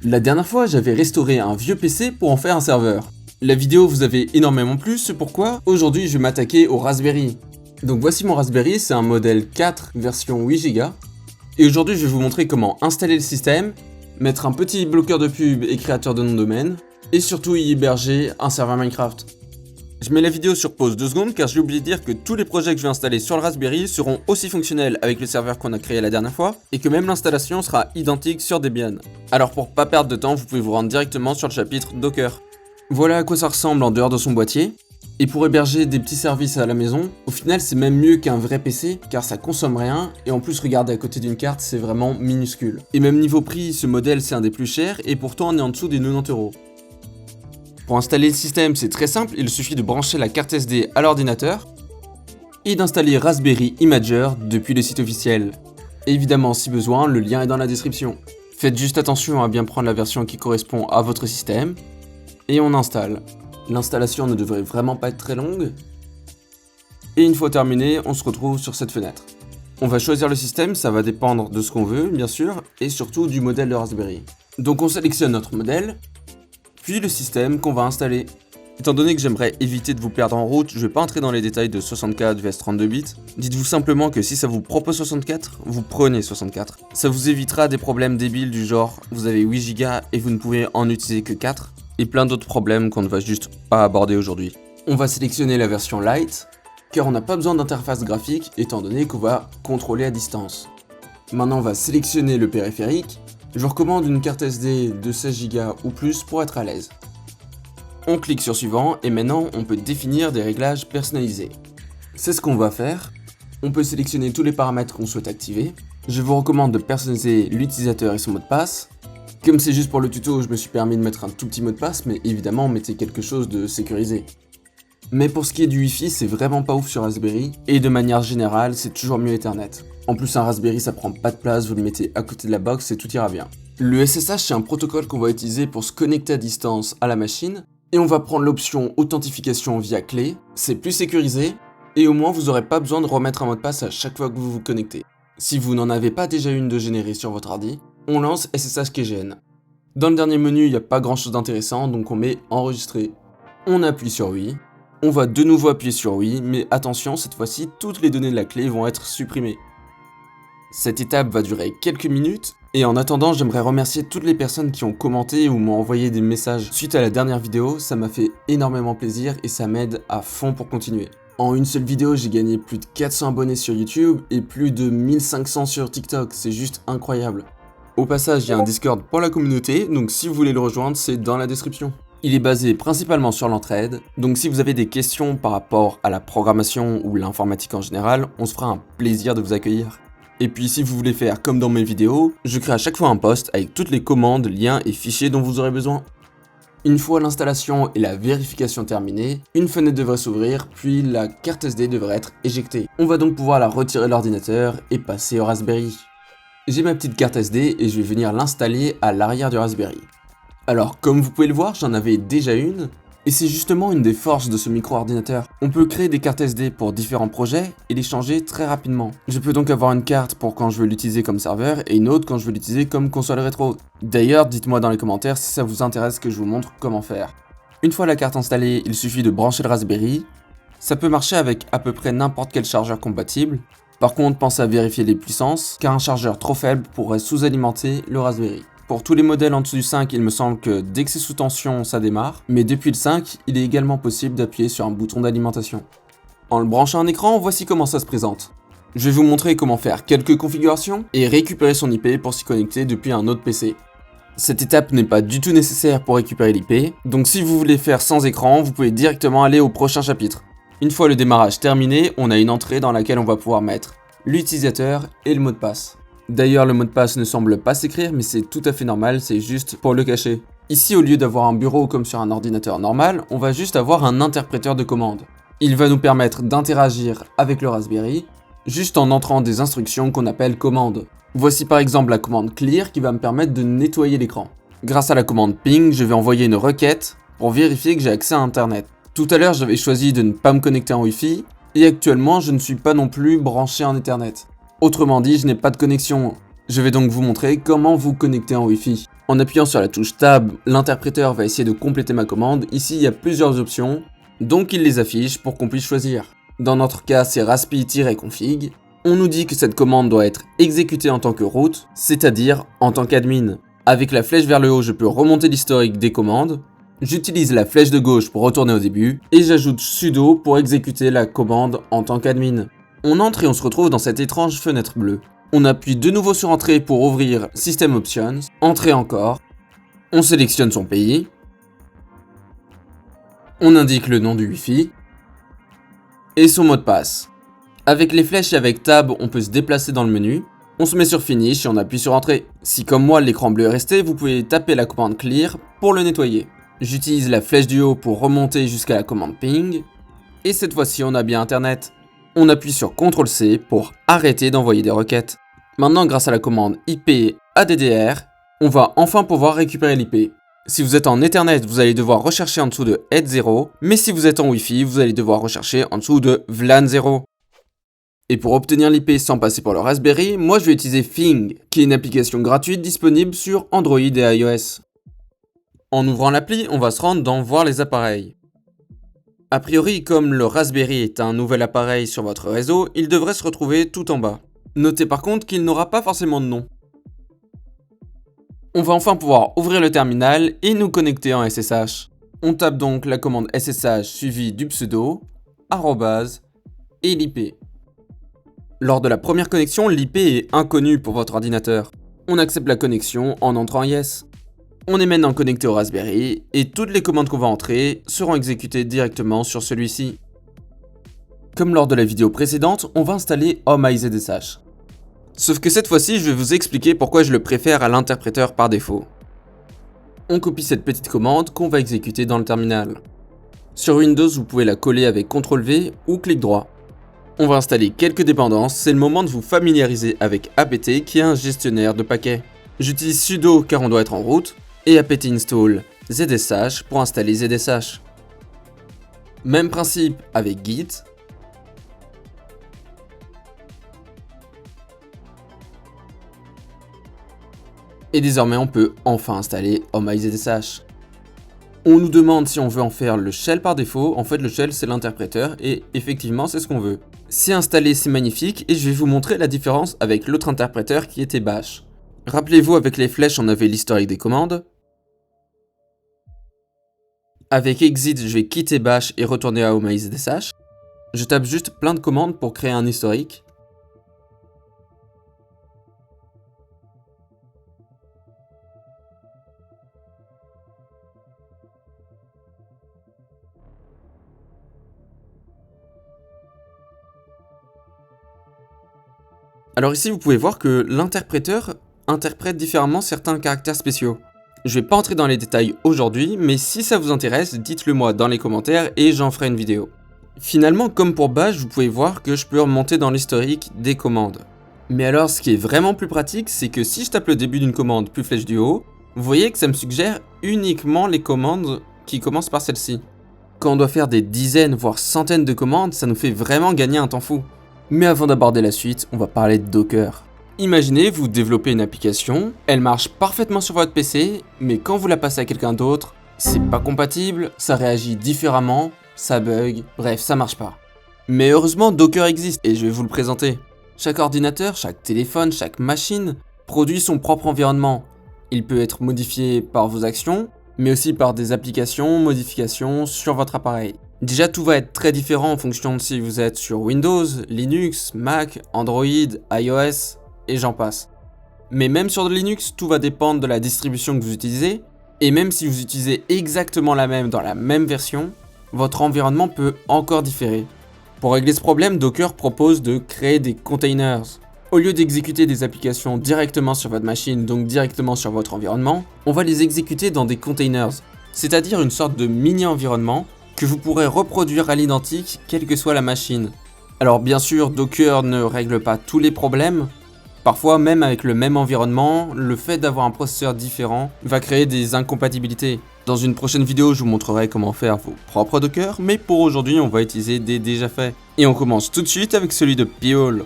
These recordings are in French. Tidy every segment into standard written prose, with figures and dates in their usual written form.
La dernière fois, j'avais restauré un vieux PC pour en faire un serveur. La vidéo vous avait énormément plu, c'est pourquoi aujourd'hui je vais m'attaquer au Raspberry. Donc voici mon Raspberry, c'est un modèle 4 version 8Go. Et aujourd'hui je vais vous montrer comment installer le système, mettre un petit bloqueur de pub et créateur de nom de domaine, et surtout y héberger un serveur Minecraft. Je mets la vidéo sur pause 2 secondes car j'ai oublié de dire que tous les projets que je vais installer sur le Raspberry seront aussi fonctionnels avec le serveur qu'on a créé la dernière fois, et que même l'installation sera identique sur Debian. Alors pour pas perdre de temps, vous pouvez vous rendre directement sur le chapitre Docker. Voilà à quoi ça ressemble en dehors de son boîtier. Et pour héberger des petits services à la maison, au final c'est même mieux qu'un vrai PC car ça consomme rien et en plus regardez à côté d'une carte c'est vraiment minuscule. Et même niveau prix, ce modèle c'est un des plus chers et pourtant on est en dessous des 90€. Pour installer le système c'est très simple, il suffit de brancher la carte SD à l'ordinateur et d'installer Raspberry Imager depuis le site officiel. Évidemment si besoin, le lien est dans la description. Faites juste attention à bien prendre la version qui correspond à votre système. Et on installe. L'installation ne devrait vraiment pas être très longue. Et une fois terminé, on se retrouve sur cette fenêtre. On va choisir le système, ça va dépendre de ce qu'on veut, bien sûr, et surtout du modèle de Raspberry. Donc on sélectionne notre modèle, puis le système qu'on va installer. Étant donné que j'aimerais éviter de vous perdre en route, je vais pas entrer dans les détails de 64 vs 32 bits. Dites-vous simplement que si ça vous propose 64, vous prenez 64. Ça vous évitera des problèmes débiles du genre, vous avez 8Go et vous ne pouvez en utiliser que 4. Et plein d'autres problèmes qu'on ne va juste pas aborder aujourd'hui. On va sélectionner la version Lite, car on n'a pas besoin d'interface graphique étant donné qu'on va contrôler à distance. Maintenant on va sélectionner le périphérique, je vous recommande une carte SD de 16Go ou plus pour être à l'aise. On clique sur suivant et maintenant on peut définir des réglages personnalisés. C'est ce qu'on va faire, on peut sélectionner tous les paramètres qu'on souhaite activer. Je vous recommande de personnaliser l'utilisateur et son mot de passe. Comme c'est juste pour le tuto, je me suis permis de mettre un tout petit mot de passe, mais évidemment, mettez quelque chose de sécurisé. Mais pour ce qui est du Wi-Fi, c'est vraiment pas ouf sur Raspberry, et de manière générale, c'est toujours mieux Ethernet. En plus, un Raspberry, ça prend pas de place, vous le mettez à côté de la box et tout ira bien. Le SSH, c'est un protocole qu'on va utiliser pour se connecter à distance à la machine, et on va prendre l'option authentification via clé, c'est plus sécurisé, et au moins vous aurez pas besoin de remettre un mot de passe à chaque fois que vous vous connectez. Si vous n'en avez pas déjà une de générée sur votre hardy, on lance SSH KGN. Dans le dernier menu, il n'y a pas grand chose d'intéressant, donc on met enregistrer. On appuie sur oui. On va de nouveau appuyer sur oui, mais attention, cette fois-ci, toutes les données de la clé vont être supprimées. Cette étape va durer quelques minutes, et en attendant, j'aimerais remercier toutes les personnes qui ont commenté ou m'ont envoyé des messages suite à la dernière vidéo, ça m'a fait énormément plaisir et ça m'aide à fond pour continuer. En une seule vidéo, j'ai gagné plus de 400 abonnés sur YouTube et plus de 1500 sur TikTok, c'est juste incroyable. Au passage, il y a un Discord pour la communauté, donc si vous voulez le rejoindre, c'est dans la description. Il est basé principalement sur l'entraide, donc si vous avez des questions par rapport à la programmation ou l'informatique en général, on se fera un plaisir de vous accueillir. Et puis si vous voulez faire comme dans mes vidéos, je crée à chaque fois un post avec toutes les commandes, liens et fichiers dont vous aurez besoin. Une fois l'installation et la vérification terminée, une fenêtre devrait s'ouvrir, puis la carte SD devrait être éjectée. On va donc pouvoir la retirer de l'ordinateur et passer au Raspberry. J'ai ma petite carte SD et je vais venir l'installer à l'arrière du Raspberry. Alors comme vous pouvez le voir, j'en avais déjà une, et c'est justement une des forces de ce micro-ordinateur. On peut créer des cartes SD pour différents projets et les changer très rapidement. Je peux donc avoir une carte pour quand je veux l'utiliser comme serveur et une autre quand je veux l'utiliser comme console rétro. D'ailleurs, dites-moi dans les commentaires si ça vous intéresse que je vous montre comment faire. Une fois la carte installée, il suffit de brancher le Raspberry. Ça peut marcher avec à peu près n'importe quel chargeur compatible. Par contre, pensez à vérifier les puissances, car un chargeur trop faible pourrait sous-alimenter le Raspberry. Pour tous les modèles en dessous du 5, il me semble que dès que c'est sous tension, ça démarre, mais depuis le 5, il est également possible d'appuyer sur un bouton d'alimentation. En le branchant à un écran, voici comment ça se présente. Je vais vous montrer comment faire quelques configurations et récupérer son IP pour s'y connecter depuis un autre PC. Cette étape n'est pas du tout nécessaire pour récupérer l'IP, donc si vous voulez faire sans écran, vous pouvez directement aller au prochain chapitre. Une fois le démarrage terminé, on a une entrée dans laquelle on va pouvoir mettre l'utilisateur et le mot de passe. D'ailleurs, le mot de passe ne semble pas s'écrire, mais c'est tout à fait normal, c'est juste pour le cacher. Ici, au lieu d'avoir un bureau comme sur un ordinateur normal, on va juste avoir un interpréteur de commandes. Il va nous permettre d'interagir avec le Raspberry, juste en entrant des instructions qu'on appelle commandes. Voici par exemple la commande clear qui va me permettre de nettoyer l'écran. Grâce à la commande ping, je vais envoyer une requête pour vérifier que j'ai accès à internet. Tout à l'heure, j'avais choisi de ne pas me connecter en Wi-Fi, et actuellement, je ne suis pas non plus branché en Ethernet. Autrement dit, je n'ai pas de connexion. Je vais donc vous montrer comment vous connecter en Wi-Fi. En appuyant sur la touche Tab, l'interpréteur va essayer de compléter ma commande. Ici, il y a plusieurs options, donc il les affiche pour qu'on puisse choisir. Dans notre cas, c'est raspi-config. On nous dit que cette commande doit être exécutée en tant que root, c'est-à-dire en tant qu'admin. Avec la flèche vers le haut, je peux remonter l'historique des commandes. J'utilise la flèche de gauche pour retourner au début, et j'ajoute sudo pour exécuter la commande en tant qu'admin. On entre et on se retrouve dans cette étrange fenêtre bleue. On appuie de nouveau sur Entrée pour ouvrir System Options, Entrée encore, on sélectionne son pays, on indique le nom du Wi-Fi, et son mot de passe. Avec les flèches et avec Tab, on peut se déplacer dans le menu, on se met sur Finish et on appuie sur Entrée. Si comme moi l'écran bleu est resté, vous pouvez taper la commande Clear pour le nettoyer. J'utilise la flèche du haut pour remonter jusqu'à la commande Ping, et cette fois-ci on a bien Internet. On appuie sur CTRL-C pour arrêter d'envoyer des requêtes. Maintenant, grâce à la commande IP ADDR, on va enfin pouvoir récupérer l'IP. Si vous êtes en Ethernet, vous allez devoir rechercher en dessous de Head 0, mais si vous êtes en Wi-Fi, vous allez devoir rechercher en dessous de VLAN 0. Et pour obtenir l'IP sans passer par le Raspberry, moi je vais utiliser Fing, qui est une application gratuite disponible sur Android et iOS. En ouvrant l'appli, on va se rendre dans Voir les appareils. A priori, comme le Raspberry est un nouvel appareil sur votre réseau, il devrait se retrouver tout en bas. Notez par contre qu'il n'aura pas forcément de nom. On va enfin pouvoir ouvrir le terminal et nous connecter en SSH. On tape donc la commande SSH suivie du pseudo, arrobase et l'IP. Lors de la première connexion, l'IP est inconnu pour votre ordinateur. On accepte la connexion en entrant Yes. On est maintenant connecté au Raspberry et toutes les commandes qu'on va entrer seront exécutées directement sur celui-ci. Comme lors de la vidéo précédente, on va installer HomeIZSH. Sauf que cette fois-ci, je vais vous expliquer pourquoi je le préfère à l'interpréteur par défaut. On copie cette petite commande qu'on va exécuter dans le terminal. Sur Windows, vous pouvez la coller avec CTRL-V ou clic droit. On va installer quelques dépendances, c'est le moment de vous familiariser avec apt qui est un gestionnaire de paquets. J'utilise sudo car on doit être en route, et apt install ZSH pour installer ZSH. Même principe avec Git. Et désormais on peut enfin installer HomeIZSH. On nous demande si on veut en faire le shell par défaut. En fait le shell c'est l'interpréteur et effectivement c'est ce qu'on veut. C'est installé, c'est magnifique et je vais vous montrer la différence avec l'autre interpréteur qui était Bash. Rappelez-vous, avec les flèches on avait l'historique des commandes. Avec Exit je vais quitter Bash et retourner à HomeIZSH. Je tape juste plein de commandes pour créer un historique. Alors ici vous pouvez voir que l'interpréteur interprète différemment certains caractères spéciaux. Je vais pas entrer dans les détails aujourd'hui, mais si ça vous intéresse, dites-le moi dans les commentaires et j'en ferai une vidéo. Finalement, comme pour Bash, vous pouvez voir que je peux remonter dans l'historique des commandes. Mais alors ce qui est vraiment plus pratique, c'est que si je tape le début d'une commande puis flèche du haut, vous voyez que ça me suggère uniquement les commandes qui commencent par celle-ci. Quand on doit faire des dizaines voire centaines de commandes, ça nous fait vraiment gagner un temps fou. Mais avant d'aborder la suite, on va parler de Docker. Imaginez, vous développez une application, elle marche parfaitement sur votre PC, mais quand vous la passez à quelqu'un d'autre, c'est pas compatible, ça réagit différemment, ça bug, bref, ça marche pas. Mais heureusement, Docker existe et je vais vous le présenter. Chaque ordinateur, chaque téléphone, chaque machine produit son propre environnement. Il peut être modifié par vos actions, mais aussi par des applications, modifications sur votre appareil. Déjà, tout va être très différent en fonction de si vous êtes sur Windows, Linux, Mac, Android, iOS, et j'en passe. Mais même sur Linux, tout va dépendre de la distribution que vous utilisez, et même si vous utilisez exactement la même dans la même version, votre environnement peut encore différer. Pour régler ce problème, Docker propose de créer des containers. Au lieu d'exécuter des applications directement sur votre machine, donc directement sur votre environnement, on va les exécuter dans des containers, c'est-à-dire une sorte de mini-environnement que vous pourrez reproduire à l'identique quelle que soit la machine. Alors bien sûr, Docker ne règle pas tous les problèmes. Parfois, même avec le même environnement, le fait d'avoir un processeur différent va créer des incompatibilités. Dans une prochaine vidéo, je vous montrerai comment faire vos propres Docker, mais pour aujourd'hui, on va utiliser des déjà faits. Et on commence tout de suite avec celui de Pi-hole.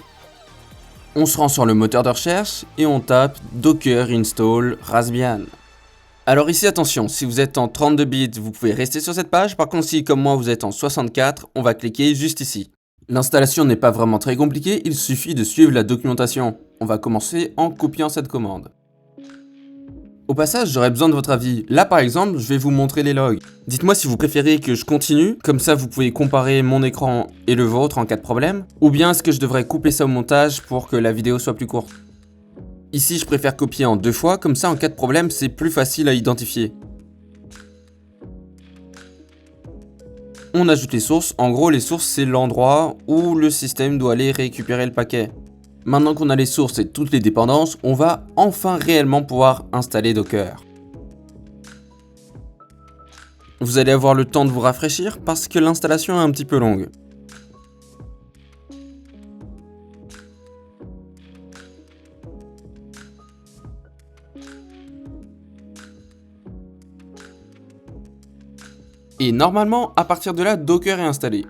On se rend sur le moteur de recherche et on tape Docker install Raspbian. Alors ici attention, si vous êtes en 32 bits, vous pouvez rester sur cette page. Par contre, si comme moi vous êtes en 64, on va cliquer juste ici. L'installation n'est pas vraiment très compliquée, il suffit de suivre la documentation. On va commencer en copiant cette commande. Au passage, j'aurais besoin de votre avis. Là par exemple, je vais vous montrer les logs. Dites-moi si vous préférez que je continue, comme ça vous pouvez comparer mon écran et le vôtre en cas de problème. Ou bien est-ce que je devrais couper ça au montage pour que la vidéo soit plus courte. Ici je préfère copier en 2 fois, comme ça en cas de problème c'est plus facile à identifier. On ajoute les sources. En gros les sources c'est l'endroit où le système doit aller récupérer le paquet. Maintenant qu'on a les sources et toutes les dépendances, on va enfin réellement pouvoir installer Docker. Vous allez avoir le temps de vous rafraîchir parce que l'installation est un petit peu longue. Et normalement, à partir de là, Docker est installé.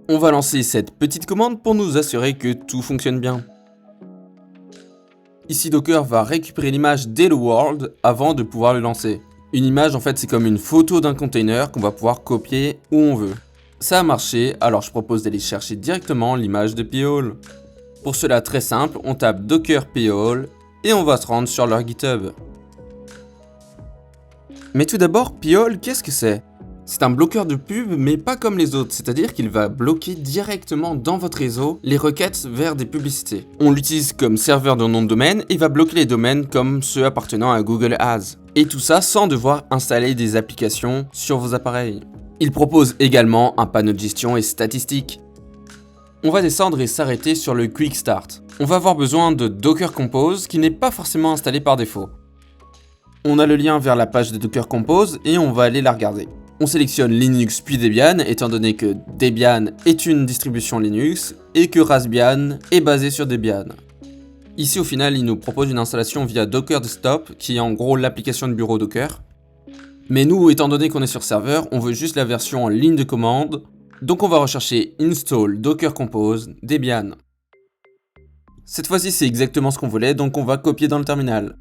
On va lancer cette petite commande pour nous assurer que tout fonctionne bien. Ici, Docker va récupérer l'image d'Hello World avant de pouvoir le lancer. Une image, en fait, c'est comme une photo d'un container qu'on va pouvoir copier où on veut. Ça a marché, alors je propose d'aller chercher directement l'image de P-Hole. Pour cela, très simple, on tape Docker P-Hole et on va se rendre sur leur GitHub. Mais tout d'abord, P-Hole, qu'est-ce que c'est ? C'est un bloqueur de pub, mais pas comme les autres, c'est-à-dire qu'il va bloquer directement dans votre réseau les requêtes vers des publicités. On l'utilise comme serveur de nom de domaine et va bloquer les domaines comme ceux appartenant à Google Ads. Et tout ça sans devoir installer des applications sur vos appareils. Il propose également un panneau de gestion et statistiques. On va descendre et s'arrêter sur le Quick Start. On va avoir besoin de Docker Compose qui n'est pas forcément installé par défaut. On a le lien vers la page de Docker Compose et on va aller la regarder. On sélectionne Linux puis Debian, étant donné que Debian est une distribution Linux et que Raspbian est basé sur Debian. Ici au final, il nous propose une installation via Docker Desktop, qui est en gros l'application de bureau Docker. Mais nous, étant donné qu'on est sur serveur, on veut juste la version en ligne de commande, donc on va rechercher Install Docker Compose Debian. Cette fois-ci, c'est exactement ce qu'on voulait, donc on va copier dans le terminal.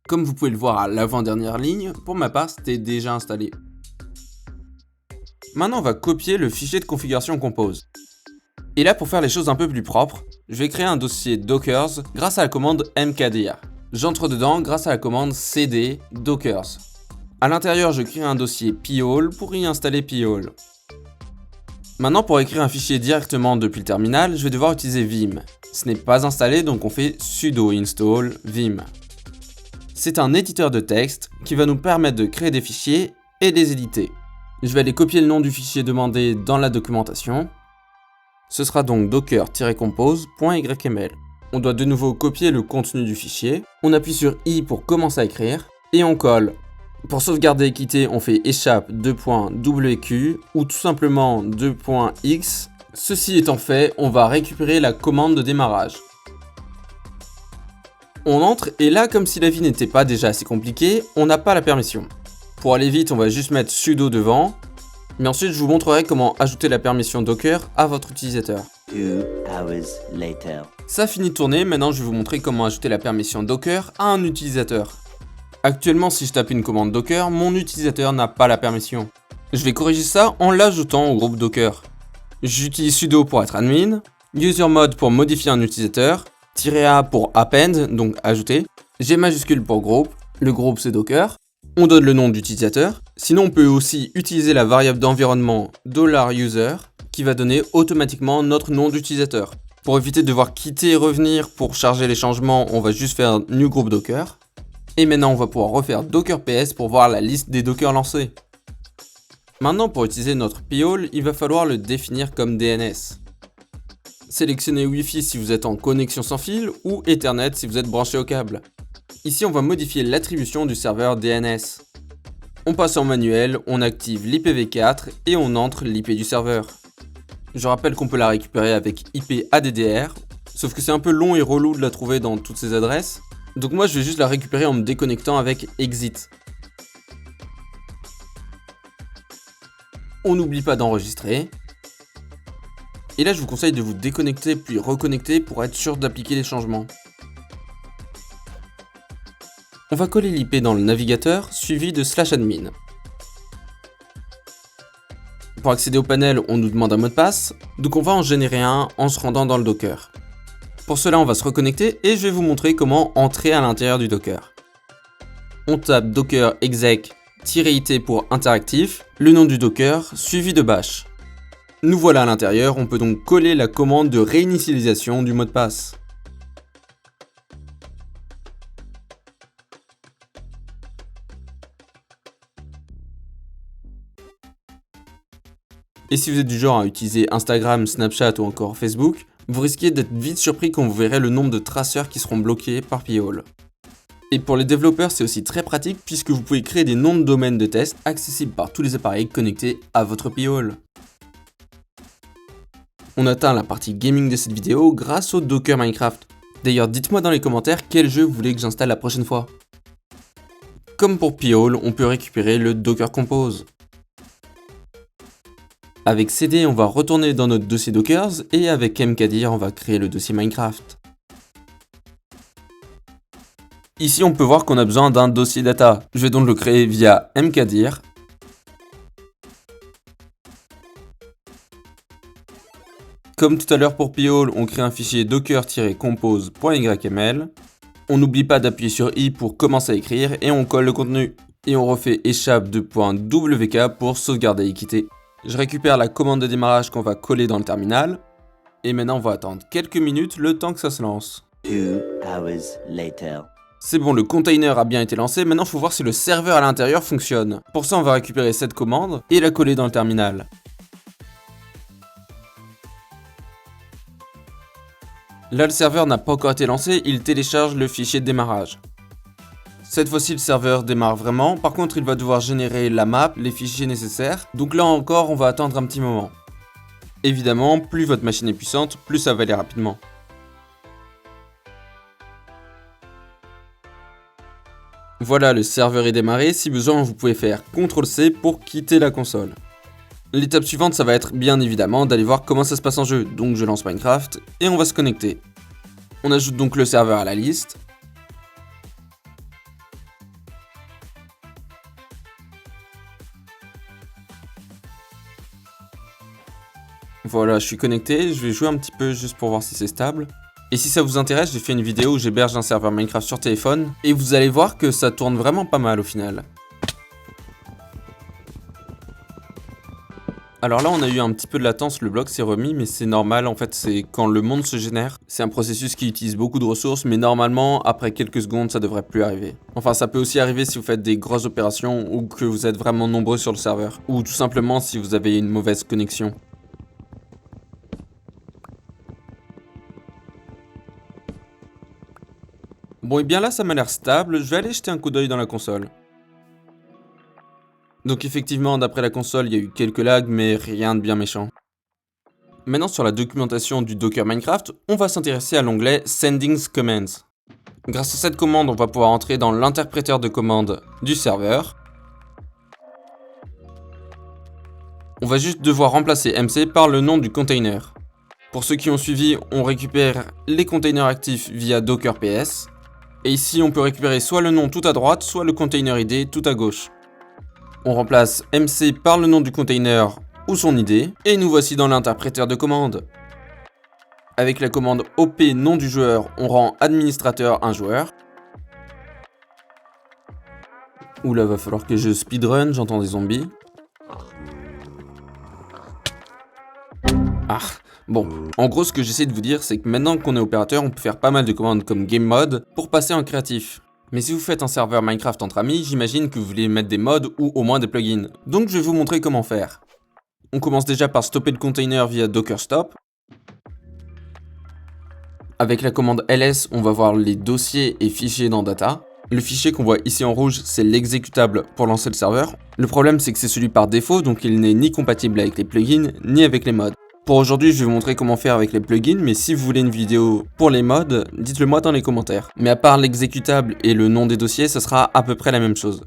Comme vous pouvez le voir à l'avant-dernière ligne, pour ma part, c'était déjà installé. Maintenant, on va copier le fichier de configuration Compose. Et là, pour faire les choses un peu plus propres, je vais créer un dossier Dockers grâce à la commande mkdir. J'entre dedans grâce à la commande cd dockers. À l'intérieur, je crée un dossier P-Hole pour y installer P-Hole. Maintenant, pour écrire un fichier directement depuis le terminal, je vais devoir utiliser Vim. Ce n'est pas installé, donc on fait sudo install vim. C'est un éditeur de texte qui va nous permettre de créer des fichiers et de les éditer. Je vais aller copier le nom du fichier demandé dans la documentation. Ce sera donc docker-compose.yml. On doit de nouveau copier le contenu du fichier. On appuie sur I pour commencer à écrire et on colle. Pour sauvegarder et quitter, on fait échappe $.wq ou tout simplement $.x. Ceci étant fait, on va récupérer la commande de démarrage. On entre et là, comme si la vie n'était pas déjà assez compliquée, on n'a pas la permission. Pour aller vite, on va juste mettre sudo devant, mais ensuite je vous montrerai comment ajouter la permission Docker à votre utilisateur. 2 hours later. Ça finit de tourner, maintenant je vais vous montrer comment ajouter la permission Docker à un utilisateur. Actuellement, si je tape une commande Docker, mon utilisateur n'a pas la permission. Je vais corriger ça en l'ajoutant au groupe Docker. J'utilise sudo pour être admin, usermod pour modifier un utilisateur, -a pour append, donc ajouter, G majuscule pour groupe, le groupe c'est Docker, on donne le nom d'utilisateur, sinon on peut aussi utiliser la variable d'environnement $user qui va donner automatiquement notre nom d'utilisateur. Pour éviter de devoir quitter et revenir pour charger les changements, on va juste faire new group Docker. Et maintenant on va pouvoir refaire Docker PS pour voir la liste des Docker lancés. Maintenant pour utiliser notre P-Hole, il va falloir le définir comme DNS. Sélectionnez Wi-Fi si vous êtes en connexion sans fil ou Ethernet si vous êtes branché au câble. Ici, on va modifier l'attribution du serveur DNS. On passe en manuel, on active l'IPv4 et on entre l'IP du serveur. Je rappelle qu'on peut la récupérer avec IP ADDR, sauf que c'est un peu long et relou de la trouver dans toutes ces adresses. Donc moi, je vais juste la récupérer en me déconnectant avec exit. On n'oublie pas d'enregistrer. Et là, je vous conseille de vous déconnecter puis reconnecter pour être sûr d'appliquer les changements. On va coller l'IP dans le navigateur, suivi de /admin. Pour accéder au panel, on nous demande un mot de passe, donc on va en générer un en se rendant dans le Docker. Pour cela, on va se reconnecter et je vais vous montrer comment entrer à l'intérieur du Docker. On tape docker exec-it pour interactif, le nom du Docker, suivi de bash. Nous voilà à l'intérieur, on peut donc coller la commande de réinitialisation du mot de passe. Et si vous êtes du genre à utiliser Instagram, Snapchat ou encore Facebook, vous risquez d'être vite surpris quand vous verrez le nombre de traceurs qui seront bloqués par P-Hole. Et pour les développeurs, c'est aussi très pratique puisque vous pouvez créer des noms de domaines de test accessibles par tous les appareils connectés à votre P-Hole. On atteint la partie gaming de cette vidéo grâce au Docker Minecraft. D'ailleurs, dites-moi dans les commentaires quel jeu vous voulez que j'installe la prochaine fois. Comme pour P-Hole, on peut récupérer le Docker Compose. Avec CD, on va retourner dans notre dossier Dockers et avec mkdir, on va créer le dossier Minecraft. Ici, on peut voir qu'on a besoin d'un dossier data. Je vais donc le créer via mkdir. Comme tout à l'heure pour P-Hole, on crée un fichier docker-compose.yml. On n'oublie pas d'appuyer sur i pour commencer à écrire et on colle le contenu. Et on refait échappe2.wk pour sauvegarder et quitter. Je récupère la commande de démarrage qu'on va coller dans le terminal. Et maintenant, on va attendre quelques minutes le temps que ça se lance. 2 hours later. C'est bon, le container a bien été lancé, maintenant il faut voir si le serveur à l'intérieur fonctionne. Pour ça, on va récupérer cette commande et la coller dans le terminal. Là, le serveur n'a pas encore été lancé, il télécharge le fichier de démarrage. Cette fois-ci, le serveur démarre vraiment, par contre, il va devoir générer la map, les fichiers nécessaires, donc là encore, on va attendre un petit moment. Évidemment, plus votre machine est puissante, plus ça va aller rapidement. Voilà, le serveur est démarré, si besoin, vous pouvez faire CTRL-C pour quitter la console. L'étape suivante, ça va être bien évidemment d'aller voir comment ça se passe en jeu, donc je lance Minecraft, et on va se connecter. On ajoute donc le serveur à la liste. Voilà, je suis connecté, je vais jouer un petit peu juste pour voir si c'est stable. Et si ça vous intéresse, j'ai fait une vidéo où j'héberge un serveur Minecraft sur téléphone, et vous allez voir que ça tourne vraiment pas mal au final. Alors là, on a eu un petit peu de latence, le bloc s'est remis, mais c'est normal, en fait, c'est quand le monde se génère. C'est un processus qui utilise beaucoup de ressources, mais normalement, après quelques secondes, ça devrait plus arriver. Enfin, ça peut aussi arriver si vous faites des grosses opérations, ou que vous êtes vraiment nombreux sur le serveur, ou tout simplement si vous avez une mauvaise connexion. Bon, et bien là, ça m'a l'air stable, je vais aller jeter un coup d'œil dans la console. Donc effectivement, d'après la console, il y a eu quelques lags, mais rien de bien méchant. Maintenant, sur la documentation du Docker Minecraft, on va s'intéresser à l'onglet Sending Commands. Grâce à cette commande, on va pouvoir entrer dans l'interpréteur de commandes du serveur. On va juste devoir remplacer MC par le nom du container. Pour ceux qui ont suivi, on récupère les containers actifs via Docker PS. Et ici, on peut récupérer soit le nom tout à droite, soit le container ID tout à gauche. On remplace MC par le nom du container ou son ID, et nous voici dans l'interpréteur de commande. Avec la commande OP nom du joueur, on rend administrateur un joueur. Oula, va falloir que je speedrun, j'entends des zombies. Ah, bon, en gros ce que j'essaie de vous dire, c'est que maintenant qu'on est opérateur, on peut faire pas mal de commandes comme game mode pour passer en créatif. Mais si vous faites un serveur Minecraft entre amis, j'imagine que vous voulez mettre des mods ou au moins des plugins. Donc je vais vous montrer comment faire. On commence déjà par stopper le container via Docker Stop. Avec la commande ls, on va voir les dossiers et fichiers dans Data. Le fichier qu'on voit ici en rouge, c'est l'exécutable pour lancer le serveur. Le problème, c'est que c'est celui par défaut, donc il n'est ni compatible avec les plugins, ni avec les mods. Pour aujourd'hui, je vais vous montrer comment faire avec les plugins, mais si vous voulez une vidéo pour les mods, dites-le moi dans les commentaires. Mais à part l'exécutable et le nom des dossiers, ça sera à peu près la même chose.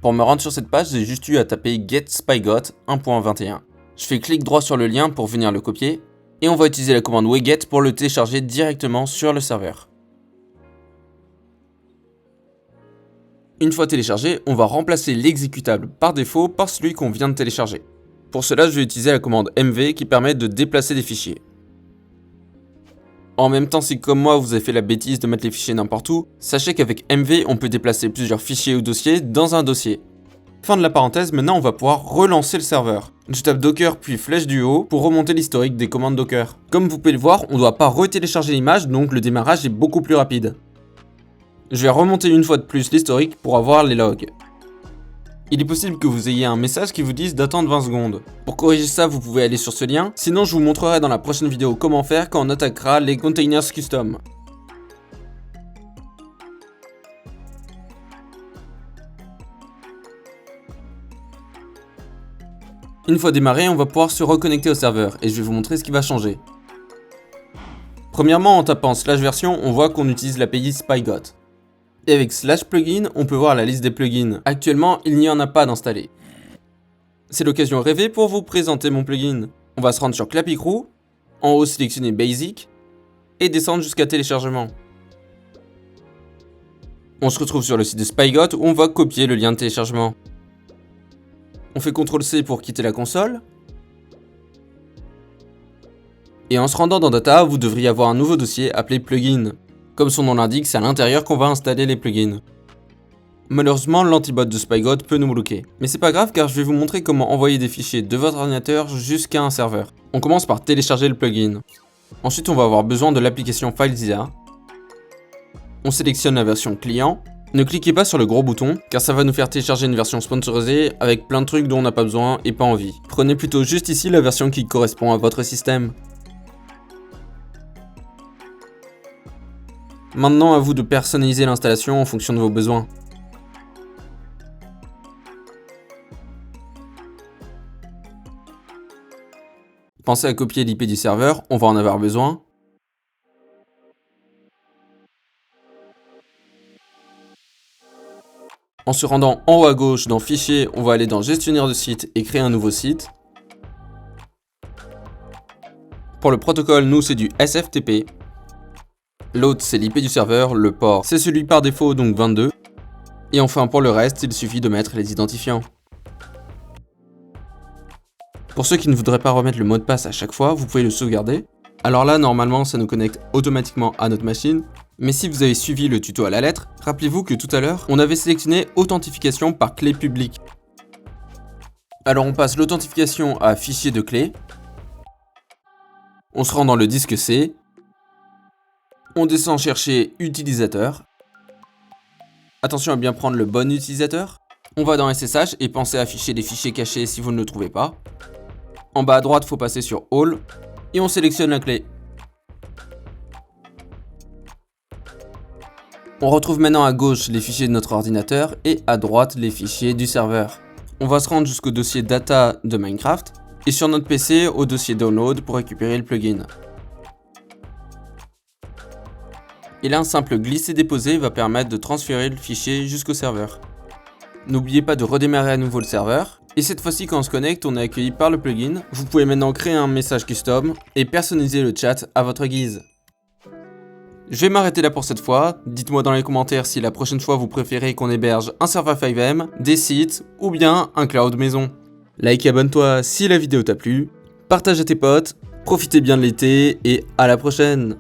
Pour me rendre sur cette page, j'ai juste eu à taper get spygot 1.21. Je fais clic droit sur le lien pour venir le copier, et on va utiliser la commande wget pour le télécharger directement sur le serveur. Une fois téléchargé, on va remplacer l'exécutable par défaut par celui qu'on vient de télécharger. Pour cela, je vais utiliser la commande mv qui permet de déplacer des fichiers. En même temps, si comme moi vous avez fait la bêtise de mettre les fichiers n'importe où, sachez qu'avec mv on peut déplacer plusieurs fichiers ou dossiers dans un dossier. Fin de la parenthèse, maintenant on va pouvoir relancer le serveur. Je tape docker puis flèche du haut pour remonter l'historique des commandes docker. Comme vous pouvez le voir, on ne doit pas retélécharger l'image, donc le démarrage est beaucoup plus rapide. Je vais remonter une fois de plus l'historique pour avoir les logs. Il est possible que vous ayez un message qui vous dise d'attendre 20 secondes. Pour corriger ça, vous pouvez aller sur ce lien, sinon je vous montrerai dans la prochaine vidéo comment faire quand on attaquera les containers custom. Une fois démarré, on va pouvoir se reconnecter au serveur et je vais vous montrer ce qui va changer. Premièrement, en tapant /version, on voit qu'on utilise l'API Spygot. Et avec /plugin, on peut voir la liste des plugins. Actuellement, il n'y en a pas d'installé. C'est l'occasion rêvée pour vous présenter mon plugin. On va se rendre sur Clappy Crew, en haut sélectionner Basic, et descendre jusqu'à téléchargement. On se retrouve sur le site de Spygot où on va copier le lien de téléchargement. On fait CTRL-C pour quitter la console. Et en se rendant dans Data, vous devriez avoir un nouveau dossier appelé Plugin. Comme son nom l'indique, c'est à l'intérieur qu'on va installer les plugins. Malheureusement, l'antibot de Spygot peut nous bloquer. Mais c'est pas grave car je vais vous montrer comment envoyer des fichiers de votre ordinateur jusqu'à un serveur. On commence par télécharger le plugin. Ensuite, on va avoir besoin de l'application FileZilla. On sélectionne la version client. Ne cliquez pas sur le gros bouton car ça va nous faire télécharger une version sponsorisée avec plein de trucs dont on n'a pas besoin et pas envie. Prenez plutôt juste ici la version qui correspond à votre système. Maintenant, à vous de personnaliser l'installation en fonction de vos besoins. Pensez à copier l'IP du serveur, on va en avoir besoin. En se rendant en haut à gauche dans Fichier, on va aller dans Gestionnaire de site et créer un nouveau site. Pour le protocole, nous c'est du SFTP. L'autre c'est l'IP du serveur, le port c'est celui par défaut donc 22. Et enfin pour le reste, il suffit de mettre les identifiants. Pour ceux qui ne voudraient pas remettre le mot de passe à chaque fois, vous pouvez le sauvegarder. Alors là, normalement, ça nous connecte automatiquement à notre machine. Mais si vous avez suivi le tuto à la lettre, rappelez-vous que tout à l'heure, on avait sélectionné authentification par clé publique. Alors on passe l'authentification à fichier de clé. On se rend dans le disque C. On descend chercher utilisateur. Attention à bien prendre le bon utilisateur. On va dans SSH et pensez à afficher les fichiers cachés si vous ne le trouvez pas. En bas à droite, il faut passer sur All et on sélectionne la clé. On retrouve maintenant à gauche les fichiers de notre ordinateur et à droite les fichiers du serveur. On va se rendre jusqu'au dossier data de Minecraft et sur notre PC au dossier download pour récupérer le plugin. Et là, un simple glisser-déposer va permettre de transférer le fichier jusqu'au serveur. N'oubliez pas de redémarrer à nouveau le serveur. Et cette fois-ci, quand on se connecte, on est accueilli par le plugin. Vous pouvez maintenant créer un message custom et personnaliser le chat à votre guise. Je vais m'arrêter là pour cette fois. Dites-moi dans les commentaires si la prochaine fois vous préférez qu'on héberge un serveur FiveM, des sites ou bien un cloud maison. Like et abonne-toi si la vidéo t'a plu. Partage à tes potes. Profitez bien de l'été et à la prochaine.